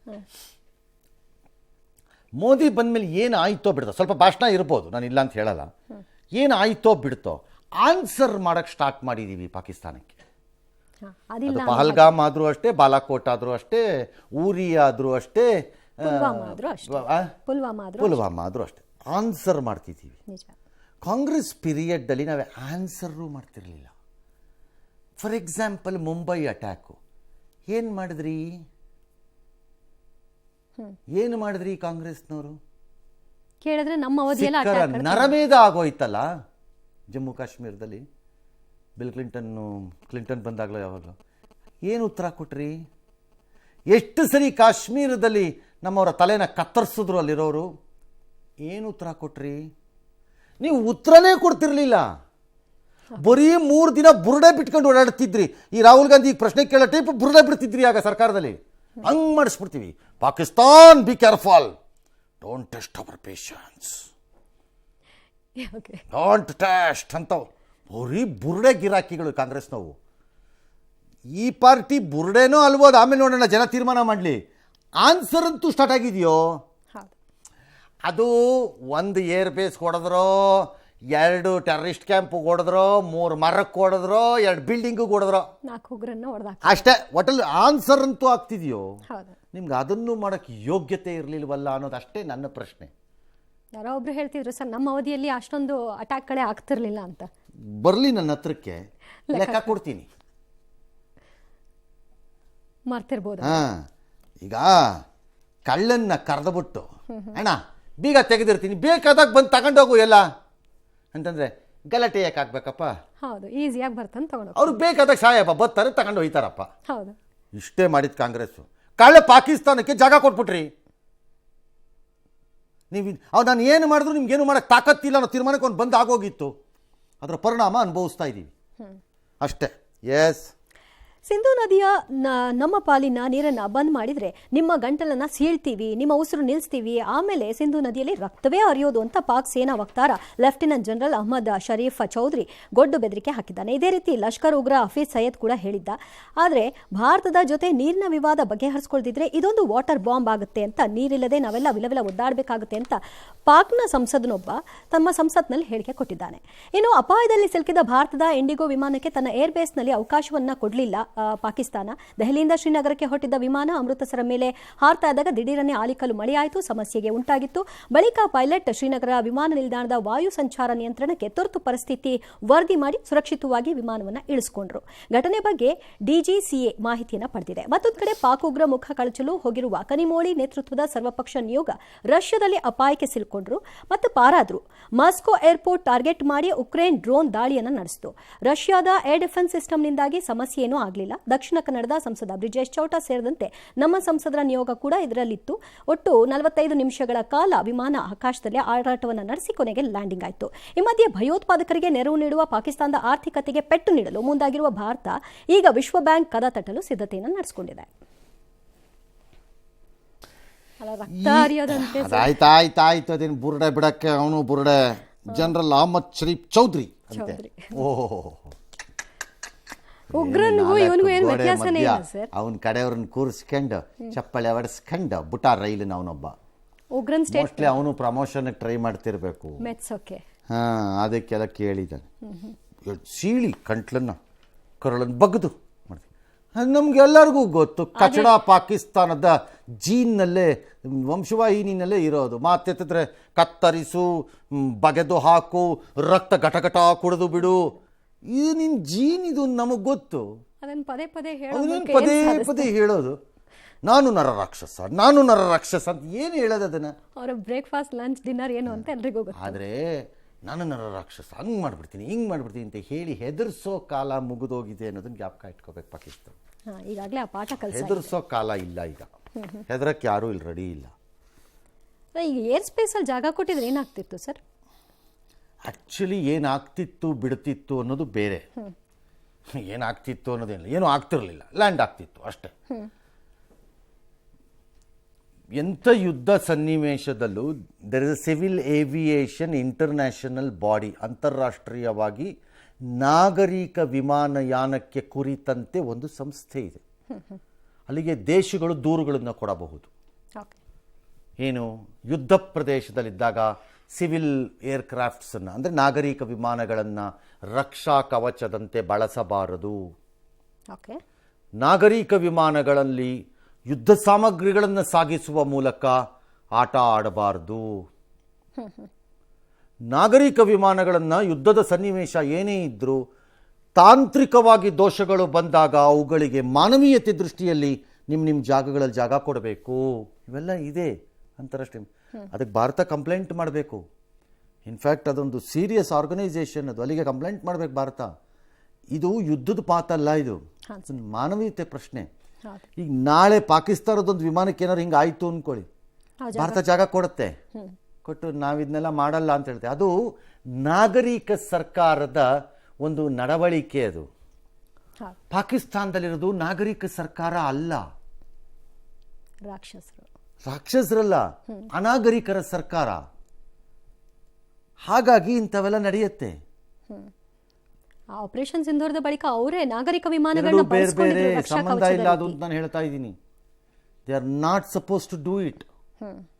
ಮೋದಿ ಬಂದಮೇಲೆ ಏನು ಆಯಿತೋ ಬಿಡ್ತಾ, ಸ್ವಲ್ಪ ಭಾಷಣ ಇರ್ಬೋದು, ನಾನು ಇಲ್ಲ ಅಂತ ಹೇಳಲ್ಲ. ಏನಾಯ್ತೋ ಬಿಡ್ತೋ ಆನ್ಸರ್ ಮಾಡೋಕ್ಕೆ ಸ್ಟಾರ್ಟ್ ಮಾಡಿದ್ದೀವಿ ಪಾಕಿಸ್ತಾನಕ್ಕೆ. ಅದಿಲ್ಲ ಅದು ಪಹಲ್ಗಾಮ್ ಆದರೂ ಅಷ್ಟೇ, ಬಾಲಾಕೋಟ್ ಆದರೂ ಅಷ್ಟೇ, ಊರಿ ಆದರೂ ಅಷ್ಟೇ, ಪುಲ್ವಾಮಾ ಆದ್ರೂ ಅಷ್ಟೇ. ಪುಲ್ವಾಮಾ ಆದರೂ ಅಷ್ಟೇ ಆನ್ಸರ್ ಮಾಡ್ತಿದ್ದೀವಿ. ನಿಜ. ಕಾಂಗ್ರೆಸ್ ಪೀರಿಯಡ್ಡಲ್ಲಿ ನಾವು ಆನ್ಸರೂ ಮಾಡ್ತಿರಲಿಲ್ಲ. ಫಾರ್ ಎಕ್ಸಾಂಪಲ್ ಮುಂಬೈ ಅಟ್ಯಾಕು ಏನು ಮಾಡಿದ್ರಿ ಕಾಂಗ್ರೆಸ್ನವರು? ಕೇಳಿದ್ರೆ ನಮ್ಮ ಅವಧಿಯಲ್ಲಿ ಸಿಕ್ಕರ ನರಮೇಧ ಆಗೋಯ್ತಲ್ಲ ಜಮ್ಮು ಕಾಶ್ಮೀರದಲ್ಲಿ. ಬಿಲ್ ಕ್ಲಿಂಟನ್ ಬಂದಾಗಲೂ ಯಾವಾಗಲೂ ಏನು ಉತ್ತರ ಕೊಟ್ರಿ? ಎಷ್ಟು ಸರಿ ಕಾಶ್ಮೀರದಲ್ಲಿ ನಮ್ಮವರ ತಲೆನ ಕತ್ತರಿಸಿದ್ರು ಅಲ್ಲಿರೋರು, ಏನು ಉತ್ತರ ಕೊಟ್ರಿ? ನೀವು ಉತ್ತರನೇ ಕೊಡ್ತಿರ್ಲಿಲ್ಲ. ಬರೀ 3 ದಿನ ಬುರುಡೆ ಬಿಟ್ಕೊಂಡು ಓಡಾಡ್ತಿದ್ರಿ. ಈ ರಾಹುಲ್ ಗಾಂಧಿ ಪ್ರಶ್ನೆ ಕೇಳೋ ಟೈಪ್ ಬುರುಡೆ ಬಿಡ್ತಿದ್ರಿ ಆಗ ಸರ್ಕಾರದಲ್ಲಿ. ಹಂಗೆ ಮಾಡಿಸ್ಬಿಡ್ತೀವಿ. Pakistan be careful, don't test our patience, don't test ಅಂತ ಬರೀ ಬುರುಡೆ ಗಿರಾಕಿಗಳು ಕಾಂಗ್ರೆಸ್ನವು. ಈ ಪಾರ್ಟಿ ಬುರುಡೆನೋ ಅಲ್ಬೋದು, ಆಮೇಲೆ ನೋಡೋಣ, ಜನ ತೀರ್ಮಾನ ಮಾಡಲಿ. ಆನ್ಸರ್ ಅಂತೂ ಸ್ಟಾರ್ಟ್ ಆಗಿದೆಯೋ. ಅದು 1 ಏರ್ ಬೇಸ್ ಹೊಡೆದ್ರೋ, 2 ಟೆರರಿಸ್ಟ್ ಕ್ಯಾಂಪ್ ಹೊಡೆದ್ರೋ, 3 ಮರಕ್ಕೆ ಹೊಡೆದ್ರೋ, 2 ಬಿಲ್ಡಿಂಗು ಹೊಡೆದ್ರೋ, 4 ಉಗ್ರನ್ನ ಹೊಡೆದ ಅಷ್ಟೇ. ಒಟ್ಟಲ್ಲಿ ಆನ್ಸರ್ ಅಂತೂ ಆಗ್ತಿದೆಯೋ? ನಿಮ್ಗೆ ಅದನ್ನು ಮಾಡೋಕ್ಕೆ ಯೋಗ್ಯತೆ ಇರಲಿಲ್ವಲ್ಲ ಅನ್ನೋದು ಅಷ್ಟೇ ನನ್ನ ಪ್ರಶ್ನೆ. ಯಾರೋ ಒಬ್ರು ಹೇಳ್ತಿದ್ರು ಸರ್, ನಮ್ಮ ಅವಧಿಯಲ್ಲಿ ಅಷ್ಟೊಂದು ಅಟ್ಯಾಕ್ಗಳೇ ಆಗ್ತಿರ್ಲಿಲ್ಲ ಅಂತ. ಬರಲಿ ನನ್ನ ಹತ್ರಕ್ಕೆ, ಲೆಕ್ಕ ಕೊಡ್ತೀನಿ. ಮರ್ತಿರ್ಬೋದು. ಈಗ ಕಳ್ಳನ್ನ ಕರೆದುಬಿಟ್ಟು ಅಣ್ಣ ಬೀಗ ತೆಗೆದಿರ್ತೀನಿ, ಬೇಕಾದಾಗ ಬಂದು ತಗೊಂಡೋಗು ಎಲ್ಲ ಅಂತಂದ್ರೆ ಗಲಾಟೆ ಯಾಕೆ ಆಗ್ಬೇಕಪ್ಪ? ಹೌದು, ಈಸಿಯಾಗಿ ಬರ್ತಂತ ತಗೊಂಡು ಅವ್ರಿಗೆ ಬೇಕಾದಾಗ ಸಾಯಪ್ಪ ಬರ್ತಾರೆ, ತಗೊಂಡು ಹೋಯ್ತಾರಪ್ಪ. ಹೌದು, ಇಷ್ಟೇ ಮಾಡಿದ ಕಾಂಗ್ರೆಸ್ಸು. ಕಳ್ಳ ಪಾಕಿಸ್ತಾನಕ್ಕೆ ಜಾಗ ಕೊಟ್ಬಿಟ್ರಿ ನೀವು. ನಾನು ಏನು ಮಾಡಿದ್ರು ನಿಮ್ಗೇನು ಮಾಡೋಕ್ಕೆ ತಾಕತ್ತಿಲ್ಲ ಅನ್ನೋ ತೀರ್ಮಾನಕ್ಕೆ ಒಂದು ಬಂದು ಆಗೋಗಿತ್ತು. ಅದರ ಪರಿಣಾಮ ಅನುಭವಿಸ್ತಾ ಇದ್ದೀವಿ ಅಷ್ಟೇ. ಎಸ್, ಸಿಂಧೂ ನದಿಯ ನಮ್ಮ ಪಾಲಿನ ನೀರನ್ನು ಬಂದ್ ಮಾಡಿದ್ರೆ ನಿಮ್ಮ ಗಂಟಲನ್ನ ಸೀಳ್ತೀವಿ, ನಿಮ್ಮ ಉಸಿರು ನಿಲ್ಲಿಸ್ತೀವಿ, ಆಮೇಲೆ ಸಿಂಧೂ ನದಿಯಲ್ಲಿ ರಕ್ತವೇ ಹರಿಯೋದು ಅಂತ ಪಾಕ್ ಸೇನಾ ವಕ್ತಾರ ಲೆಫ್ಟಿನೆಂಟ್ ಜನರಲ್ ಅಹ್ಮದ್ ಶರೀಫ್ ಚೌಧರಿ ಗೊಡ್ಡು ಬೆದರಿಕೆ ಹಾಕಿದ್ದಾನೆ. ಇದೇ ರೀತಿ ಲಷ್ಕರ್ ಉಗ್ರ ಹಫೀಜ್ ಸೈಯದ್ ಕೂಡ ಹೇಳಿದ್ದ. ಆದರೆ ಭಾರತದ ಜೊತೆ ನೀರಿನ ವಿವಾದ ಬಗೆಹರಿಸ್ಕೊಳ್ದಿದ್ರೆ ಇದೊಂದು ವಾಟರ್ ಬಾಂಬ್ ಆಗುತ್ತೆ ಅಂತ, ನೀರಿಲ್ಲದೆ ನಾವೆಲ್ಲ ವಿಲವಿಲ ಒದ್ದಾಡಬೇಕಾಗುತ್ತೆ ಅಂತ ಪಾಕ್ನ ಸಂಸದನೊಬ್ಬ ತಮ್ಮ ಸಂಸತ್ನಲ್ಲಿ ಹೇಳಿಕೆ ಕೊಟ್ಟಿದ್ದಾನೆ. ಇನ್ನು ಅಪಾಯದಲ್ಲಿ ಸಿಲುಕಿದ ಭಾರತದ ಇಂಡಿಗೋ ವಿಮಾನಕ್ಕೆ ತನ್ನ ಏರ್ ಬೇಸ್ನಲ್ಲಿ ಅವಕಾಶವನ್ನ ಕೊಡಲಿಲ್ಲ ಪಾಕಿಸ್ತಾನ. ದೆಹಲಿಯಿಂದ ಶ್ರೀನಗರಕ್ಕೆ ಹೊರಟಿದ್ದ ವಿಮಾನ ಅಮೃತಸರ ಮೇಲೆ ಹಾರ್ತಾ ಇದ್ದಾಗ ದಿಢೀರನೆ ಆಲಿಕಲ್ಲು ಮಳೆಯಾಯಿತು, ಸಮಸ್ಯೆಗೆ ಉಂಟಾಗಿತ್ತು. ಬಳಿಕ ಪೈಲಟ್ ಶ್ರೀನಗರ ವಿಮಾನ ನಿಲ್ದಾಣದ ವಾಯು ಸಂಚಾರ ನಿಯಂತ್ರಣಕ್ಕೆ ತುರ್ತು ಪರಿಸ್ಥಿತಿ ವರದಿ ಮಾಡಿ ಸುರಕ್ಷಿತವಾಗಿ ವಿಮಾನವನ್ನು ಇಳಿಸಿಕೊಂಡ್ರು. ಘಟನೆ ಬಗ್ಗೆ ಡಿಜಿಸಿಎ ಮಾಹಿತಿಯನ್ನು ಪಡೆದಿದೆ. ಮತ್ತೊಂದು ಕಡೆ ಪಾಕ್ ಉಗ್ರ ಮುಖ ಕಳಚಲು ಹೋಗಿರುವ ಕನಿಮೋಳಿ ನೇತೃತ್ವದ ಸರ್ವಪಕ್ಷ ನಿಯೋಗ ರಷ್ಯಾದಲ್ಲಿ ಅಪಾಯಕ್ಕೆ ಸಿಲುಕೊಂಡ್ರು ಮತ್ತು ಪಾರಾದ್ರು. ಮಾಸ್ಕೋ ಏರ್ಪೋರ್ಟ್ ಟಾರ್ಗೆಟ್ ಮಾಡಿ ಉಕ್ರೇನ್ ಡ್ರೋನ್ ದಾಳಿಯನ್ನು ನಡೆಸಿತು. ರಷ್ಯಾದ ಏರ್ ಡಿಫೆನ್ಸ್ ಸಿಸ್ಟಮ್ನಿಂದಾಗಿ ಸಮಸ್ಯೆ ಏನೂ ಆಗಲಿಲ್ಲ. ದಕ್ಷಿಣ ಕನ್ನಡದ ಸಂಸದ ಬ್ರಿಜೇಶ್ ಚೌಟ ಸೇರಿದಂತೆ ನಮ್ಮ ಸಂಸದರ ನಿಯೋಗ ಕೂಡ ಇದರಲ್ಲಿತ್ತು. ಒಟ್ಟು 45 ನಿಮಿಷಗಳ ಕಾಲ ವಿಮಾನ ಆಕಾಶದಲ್ಲಿ ಹಾರಾಟವನ್ನು ನಡೆಸಿ ಕೊನೆಗೆ ಲ್ಯಾಂಡಿಂಗ್ ಆಯಿತು. ಈ ಮಧ್ಯೆ ಭಯೋತ್ಪಾದಕರಿಗೆ ನೆರವು ನೀಡುವ ಪಾಕಿಸ್ತಾನದ ಆರ್ಥಿಕತೆಗೆ ಪೆಟ್ಟು ನೀಡಲು ಮುಂದಾಗಿರುವ ಭಾರತ ಈಗ ವಿಶ್ವ ಬ್ಯಾಂಕ್ ಕದ ತಟ್ಟಲು ಸಿದ್ಧತೆಯನ್ನು ನಡೆಸಿಕೊಂಡಿದೆ. ಆಯ್ತಾಯ್ತು, ಅದೇನು ಬುರುಡೆ ಬಿಡಕ್ಕೆ ಅವನು ಬುರುಡೆ. ಜನರಲ್ ಅಹ್ಮದ್ ಶರೀಫ್ ಚೌಧರಿ ಅಂತೆ. ಓಹೋ, ಉಗ್ರನಿಗೂ ಇವನಿಗೂ ಏನು ವ್ಯತ್ಯಾಸನೇ ಇಲ್ಲ ಸರ್. ಅವನ ಕಡೆಯವ್ರನ್ನ ಕೂರಿಸ್ಕೊಂಡು ಚಪ್ಪಳೆ ಹೊಡೆಸ್ಕೊಂಡು ಬುಟಾರ್ ರೈಲಿನ ಅವನೊಬ್ಬ ಉಗ್ರನ್ ಮೋಸ್ಟ್ಲಿ ಅವನು ಪ್ರಮೋಷನ್ ಟ್ರೈ ಮಾಡ್ತಿರ್ಬೇಕು. ಅದಕ್ಕೆಲ್ಲ ಕೇಳಿದ್ದಾನೆ. ಸೀಳಿ ಕಂಟ್ಲನ್ನ ಕರಳನ್ನು ಬಗ್ದು ಮಾಡ್ತೀವಿ. ನಮ್ಗೆಲ್ಲರಿಗೂ ಗೊತ್ತು ಕಚಡ ಪಾಕಿಸ್ತಾನದ ಜೀನ್ನಲ್ಲೇ ವಂಶವಾಹಿನಿನಲ್ಲೇ ಇರೋದು. ಮಾತೆತ್ತಿದ್ರೆ ಕತ್ತರಿಸು, ಬಗೆದು ಹಾಕು, ರಕ್ತ ಘಟಘಟ ಕುಡಿದು ಬಿಡು, ಇದು ನಿನ್ನ ಜೀನ್, ಇದು ನಮಗೆ ಗೊತ್ತು. ಪದೇ ಪದೇ ಹೇಳೋದು ನಾನು ನರರಾಕ್ಷಸ ಅಂತ ಏನು ಹೇಳೋದು ಅದನ್ನು? ಅವರ ಬ್ರೇಕ್ಫಾಸ್ಟ್ ಲಂಚ್ ಡಿನ್ನರ್ ಏನು ಅಂತ ಎಲ್ರಿಗೂ ಗೊತ್ತು. ಆದರೆ ನಾನು ನರರಾಕ್ಷಸ, ಹಂಗೆ ಮಾಡಿಬಿಡ್ತೀನಿ ಹಿಂಗೆ ಮಾಡಿಬಿಡ್ತೀನಿ ಅಂತ ಹೇಳಿ ಹೆದರ್ಸೋ ಕಾಲ ಮುಗಿದೋಗಿದೆ ಅನ್ನೋದನ್ನ ಜ್ಞಾಪಕ ಇಟ್ಕೋಬೇಕು ಪಾಕಿಸ್ತಾನ. ಈಗಾಗಲೇ ಆ ಪಾಠ ಕಲಿಸಿ ಹೆದರ್ಸೋ ಕಾಲ ಇಲ್ಲ ಈಗ. ಹೆದರಕ್ಕೆ ಯಾರೂ ಇಲ್ಲಿ ರೆಡಿ ಇಲ್ಲ. ಈಗ ಏರ್ ಸ್ಪೇಸಲ್ಲಿ ಜಾಗ ಕೊಟ್ಟಿದ್ರೆ ಏನಾಗ್ತಿತ್ತು ಸರ್? ಆ್ಯಕ್ಚುಲಿ ಏನಾಗ್ತಿತ್ತು ಬಿಡ್ತಿತ್ತು ಅನ್ನೋದು ಬೇರೆ. ಏನಾಗ್ತಿತ್ತು ಅನ್ನೋದೇನಿಲ್ಲ, ಏನೂ ಆಗ್ತಿರಲಿಲ್ಲ, ಲ್ಯಾಂಡ್ ಆಗ್ತಿತ್ತು ಅಷ್ಟೇ. ಎಂಥ ಯುದ್ಧ ಸನ್ನಿವೇಶದಲ್ಲೂ there is a civil aviation international body, ಅಂತಾರಾಷ್ಟ್ರೀಯವಾಗಿ ನಾಗರಿಕ ವಿಮಾನಯಾನಕ್ಕೆ ಕುರಿತಂತೆ ಒಂದು ಸಂಸ್ಥೆ ಇದೆ. ಅಲ್ಲಿಗೆ ದೇಶಗಳು ದೂರುಗಳನ್ನು ಕೊಡಬಹುದು. ಏನು ಯುದ್ಧ ಪ್ರದೇಶದಲ್ಲಿದ್ದಾಗ ಸಿವಿಲ್ ಏರ್ಕ್ರಾಫ್ಟ್ಸನ್ನು ಅಂದರೆ ನಾಗರಿಕ ವಿಮಾನಗಳನ್ನು ರಕ್ಷಾ ಕವಚದಂತೆ ಬಳಸಬಾರದು. ಓಕೆ. ನಾಗರಿಕ ವಿಮಾನಗಳಲ್ಲಿ ಯುದ್ಧ ಸಾಮಗ್ರಿಗಳನ್ನು ಸಾಗಿಸುವ ಮೂಲಕ ಆಟ ಆಡಬಾರದು. ನಾಗರಿಕ ವಿಮಾನಗಳನ್ನು ಯುದ್ಧದ ಸನ್ನಿವೇಶ ಏನೇ ಇದ್ದರೂ ತಾಂತ್ರಿಕವಾಗಿ ದೋಷಗಳು ಬಂದಾಗ ಅವುಗಳಿಗೆ ಮಾನವೀಯತೆ ದೃಷ್ಟಿಯಲ್ಲಿ ನಿಮ್ಮ ಜಾಗಗಳಲ್ಲಿ ಜಾಗ ಕೊಡಬೇಕು. ಇವೆಲ್ಲ ಇದೆ ಅಂತಾರಾಷ್ಟ್ರೀಯ. ಅದಕ್ಕೆ ಭಾರತ ಕಂಪ್ಲೇಂಟ್ ಮಾಡಬೇಕು. ಇನ್ಫ್ಯಾಕ್ಟ್ ಅದೊಂದು ಸೀರಿಯಸ್ ಆರ್ಗನೈಸೇಷನ್, ಅದು ಅಲ್ಲಿಗೆ ಕಂಪ್ಲೇಂಟ್ ಮಾಡಬೇಕು ಭಾರತ. ಇದು ಯುದ್ಧದ ಮಾತಲ್ಲ, ಇದು ಮಾನವೀಯತೆ ಪ್ರಶ್ನೆ. ಈಗ ನಾಳೆ ಪಾಕಿಸ್ತಾನದೊಂದು ವಿಮಾನಕ್ಕೆ ಏನಾದ್ರು ಹಿಂಗೆ ಆಯಿತು ಅಂದ್ಕೊಳ್ಳಿ, ಭಾರತ ಜಾಗ ಕೊಡುತ್ತೆ, ಕೊಟ್ಟು ನಾವಿದನ್ನೆಲ್ಲ ಮಾಡಲ್ಲ ಅಂತ ಹೇಳ್ತೇವೆ. ಅದು ನಾಗರಿಕ ಸರ್ಕಾರದ ಒಂದು ನಡವಳಿಕೆ. ಅದು ಪಾಕಿಸ್ತಾನದಲ್ಲಿರೋದು ನಾಗರಿಕ ಸರ್ಕಾರ ಅಲ್ಲ, ರಾಕ್ಷಸರಲ್ಲ, ಅನಾಗರಿಕರ ಸರ್ಕಾರ. ಹಾಗಾಗಿ ಇಂಥವೆಲ್ಲ ನಡೆಯುತ್ತೆ. ಆಪರೇಷನ್ ಸಿಂಧೂರದ ಬಳಿಕ ಅವರೇ ನಾಗರಿಕ ಬೇರೆ ವಿಮಾನಗಳನ್ನ ಬೇರೆ ಸಂಬಂಧ ಇಲ್ಲ ಅದು ಅಂತ ನಾನು ಹೇಳ್ತಾ ಇದ್ದೀನಿ. They are not suppose to do it.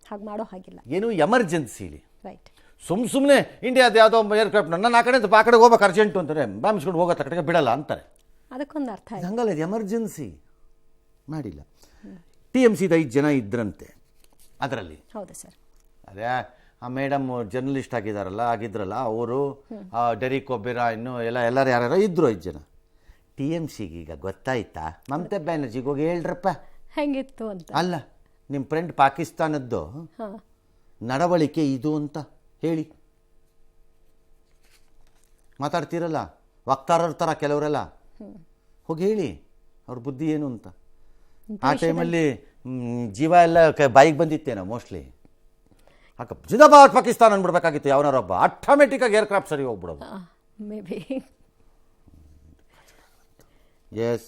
ಹಾಗೆ ಮಾಡೋ ಹಾಗಿಲ್ಲ. ಏನು ಎಮರ್ಜೆನ್ಸಿಲಿ ರೈಟ್. ಸುಮ್ಮನೆ ಇಂಡಿಯಾದ ಯಾವುದೋ ಏರ್ಕ್ರಾಫ್ಟ್ ನನ್ನ ಆ ಕಡೆ ಆ ಕಡೆ ಹೋಗ್ಬೇಕು ಅರ್ಜೆಂಟು ಅಂತಾರೆ, ಬಾಂಬಿಸ್ಕೊಂಡು ಹೋಗೋ ಕಡೆಗೆ ಬಿಡಲ್ಲ ಅಂತಾರೆ. ಅದಕ್ಕೊಂದು ಅರ್ಥ ಇದೆ. ಹಂಗಲ್ಲ, ಇದು ಎಮರ್ಜೆನ್ಸಿ ಮಾಡಿಲ್ಲ. TMCದ 5 ಜನ ಇದ್ರಂತೆ ಅದರಲ್ಲಿ. ಹೌದು ಸರ್. ಅದೇ ಆ ಮೇಡಮ್ ಜರ್ನಲಿಸ್ಟ್ ಆಗಿದ್ರಲ್ಲ ಅವರು, ಡೆರಿಕ್ ಒಬೇರಾ, ಇನ್ನು ಎಲ್ಲರೂ ಯಾರ್ಯಾರೋ ಇದ್ರು 5 ಜನ. TMCಗೆ ಈಗ ಗೊತ್ತಾಯ್ತಾ, ಮಮತಾ ಬ್ಯಾನರ್ಜಿಗೆ ಹೋಗಿ ಹೇಳ್ರಪ್ಪ ಹೆಂಗಿತ್ತು ಅಂತ. ಅಲ್ಲ, ನಿಮ್ಮ ಫ್ರೆಂಡ್ ಪಾಕಿಸ್ತಾನದ್ದು ನಡವಳಿಕೆ ಇದು ಅಂತ ಹೇಳಿ ಮಾತಾಡ್ತಿರಲ್ಲ, ವಕ್ತಾರರ ಥರ ಕೆಲವರೆಲ್ಲ, ಹೋಗಿ ಹೇಳಿ ಅವ್ರ ಬುದ್ಧಿ ಏನು ಅಂತ. ಆ ಟೈಮಲ್ಲಿ ಜೀವ ಎಲ್ಲ ಬಾಯಿಗೆ ಬಂದಿತ್ತೇನೋ ಮೋಸ್ಟ್ಲಿ. ಜಿಂದಾಬಾದ್ ಪಾಕಿಸ್ತಾನ ಅಂದ್ಬಿಡ್ಬೇಕಾಗಿತ್ತು ಯಾವನಾರೊಬ್ಬ, ಆಟೋಮೆಟಿಕ್ಕಾಗಿ ಏರ್ಕ್ರಾಫ್ಟ್ ಸರಿ ಹೋಗ್ಬಿಡೋದು. May be. ಎಸ್.